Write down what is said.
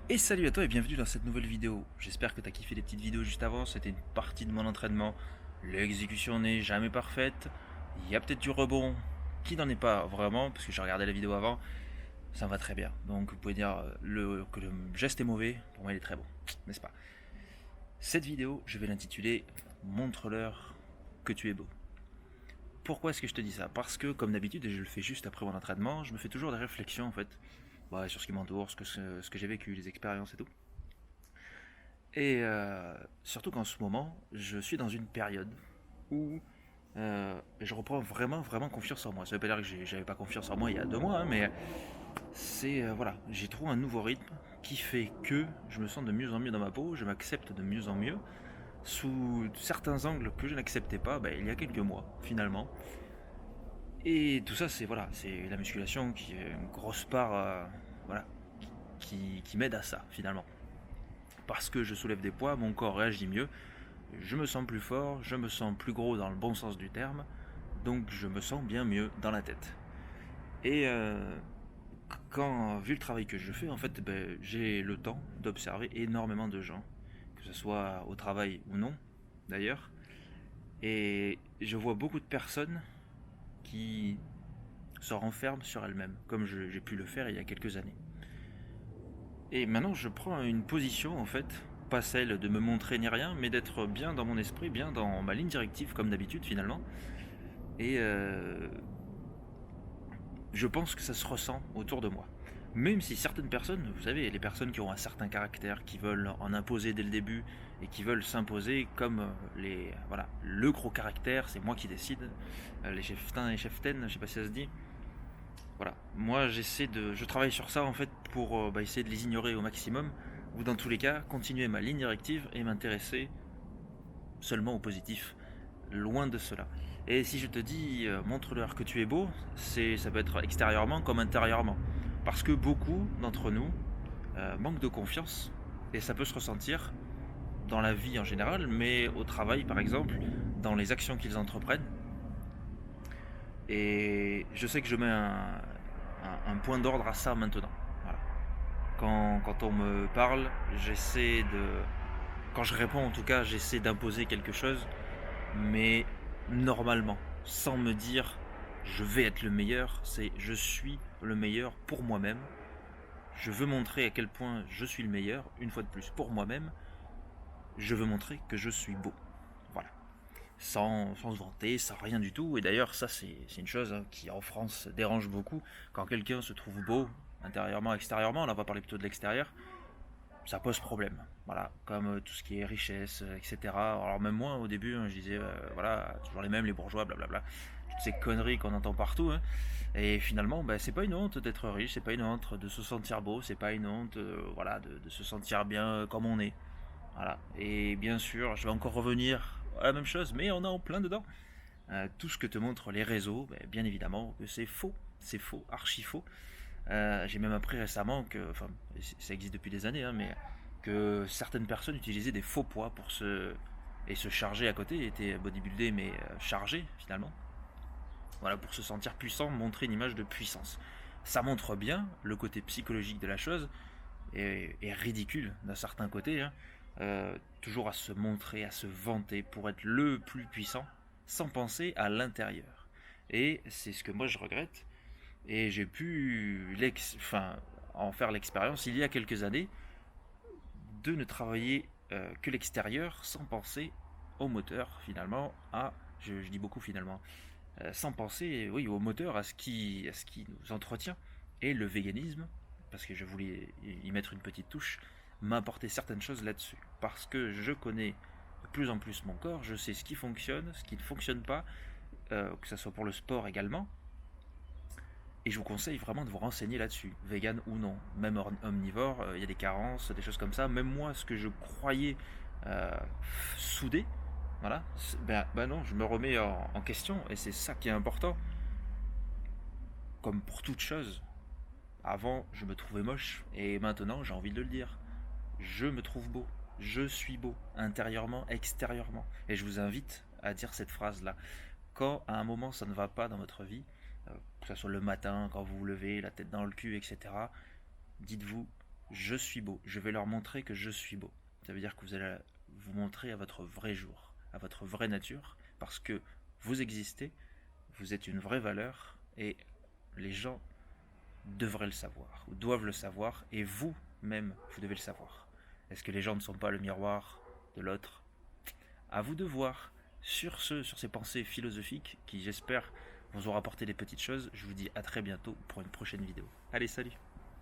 Et salut à toi et bienvenue dans cette nouvelle vidéo. J'espère que tu as kiffé les petites vidéos juste avant, c'était une partie de mon entraînement. L'exécution n'est jamais parfaite, il y a peut-être du rebond qui n'en est pas vraiment, parce que j'ai regardé la vidéo avant, ça me va très bien. Donc vous pouvez dire que le geste est mauvais, pour moi il est très bon, n'est-ce pas? Cette vidéo, je vais l'intituler Montre-leur que tu es beau. Pourquoi est-ce que je te dis ça? Parce que comme d'habitude, et je le fais juste après mon entraînement, je me fais toujours des réflexions en fait, sur ce qui m'entoure, ce que j'ai vécu, les expériences et tout. Et surtout qu'en ce moment, je suis dans une période où je reprends vraiment, vraiment confiance en moi. Ça veut pas dire que j'avais pas confiance en moi il y a 2 mois, hein, mais c'est voilà, j'ai trouvé un nouveau rythme qui fait que je me sens de mieux en mieux dans ma peau, je m'accepte de mieux en mieux sous certains angles que je n'acceptais pas il y a quelques mois finalement. Et tout ça, c'est la musculation qui est une grosse part, voilà, qui m'aide à ça finalement. Parce que je soulève des poids, mon corps réagit mieux, je me sens plus fort, je me sens plus gros dans le bon sens du terme, donc je me sens bien mieux dans la tête. Et vu le travail que je fais, en fait, j'ai le temps d'observer énormément de gens, que ce soit au travail ou non, d'ailleurs. Et je vois beaucoup de personnes qui se renferment sur elles-mêmes, comme j'ai pu le faire il y a quelques années. Et maintenant, je prends une position, en fait, pas celle de me montrer ni rien, mais d'être bien dans mon esprit, bien dans ma ligne directive, comme d'habitude, finalement. Et je pense que ça se ressent autour de moi. Même si certaines personnes, vous savez, les personnes qui ont un certain caractère, qui veulent en imposer dès le début et qui veulent s'imposer comme voilà, le gros caractère, c'est moi qui décide, les cheftains et cheftaines, je sais pas si ça se dit. Voilà, moi je travaille sur ça en fait pour essayer de les ignorer au maximum, ou dans tous les cas continuer ma ligne directive et m'intéresser seulement au positif, loin de cela. Et si je te dis montre-leur que tu es beau, ça peut être extérieurement comme intérieurement. Parce que beaucoup d'entre nous manquent de confiance et ça peut se ressentir dans la vie en général, mais au travail par exemple, dans les actions qu'ils entreprennent. Et je sais que je mets un point d'ordre à ça maintenant. Voilà. Quand on me parle, j'essaie de. Quand je réponds en tout cas, j'essaie d'imposer quelque chose mais normalement, sans me dire je vais être le meilleur, c'est je suis le meilleur pour moi-même. Je veux montrer à quel point je suis le meilleur, une fois de plus, pour moi-même. Je veux montrer que je suis beau. Voilà. Sans se vanter, sans rien du tout. Et d'ailleurs, ça, c'est une chose qui en France dérange beaucoup. Quand quelqu'un se trouve beau, intérieurement, extérieurement, là on va parler plutôt de l'extérieur, ça pose problème. Voilà, comme tout ce qui est richesse, etc. Alors même moi, au début, je disais, voilà, toujours les mêmes, les bourgeois, blablabla. Toutes ces conneries qu'on entend partout. Hein. Et finalement, c'est pas une honte d'être riche, c'est pas une honte de se sentir beau, c'est pas une honte, voilà, de se sentir bien comme on est. Voilà. Et bien sûr, je vais encore revenir à la même chose, mais on est en plein dedans. Tout ce que te montrent les réseaux, bien évidemment, que c'est faux, archi faux. J'ai même appris récemment que, enfin, ça existe depuis des années, hein, mais que certaines personnes utilisaient des faux poids et se charger à côté, étaient bodybuildés mais chargés finalement. Voilà, pour se sentir puissant, montrer une image de puissance. Ça montre bien le côté psychologique de la chose et ridicule d'un certain côté, hein. Toujours à se montrer, à se vanter pour être le plus puissant, sans penser à l'intérieur. Et c'est ce que moi je regrette, et j'ai pu en faire l'expérience il y a quelques années de ne travailler que l'extérieur sans penser au moteur finalement, je dis beaucoup finalement, sans penser oui, au moteur, à ce qui nous entretient. Et le véganisme, parce que je voulais y mettre une petite touche, m'a apporté certaines choses là-dessus. Parce que je connais de plus en plus mon corps, je sais ce qui fonctionne, ce qui ne fonctionne pas, que ce soit pour le sport également, et je vous conseille vraiment de vous renseigner là-dessus, vegan ou non, même omnivore, il y a des carences, des choses comme ça. Même moi, ce que je croyais euh, soudé, voilà, non, je me remets en question, et c'est ça qui est important. Comme pour toute chose, avant je me trouvais moche, et maintenant j'ai envie de le dire, je me trouve beau, je suis beau, intérieurement, extérieurement. Et je vous invite à dire cette phrase-là. Quand à un moment ça ne va pas dans votre vie, que ce soit le matin, quand vous vous levez, la tête dans le cul, etc., dites-vous, je suis beau. Je vais leur montrer que je suis beau. Ça veut dire que vous allez vous montrer à votre vrai jour, à votre vraie nature, parce que vous existez, vous êtes une vraie valeur, et les gens devraient le savoir, ou doivent le savoir, et vous-même, vous devez le savoir. Est-ce que les gens ne sont pas le miroir de l'autre? À vous de voir. Sur ces pensées philosophiques qui, j'espère, vous ont rapporté des petites choses, je vous dis à très bientôt pour une prochaine vidéo. Allez, salut!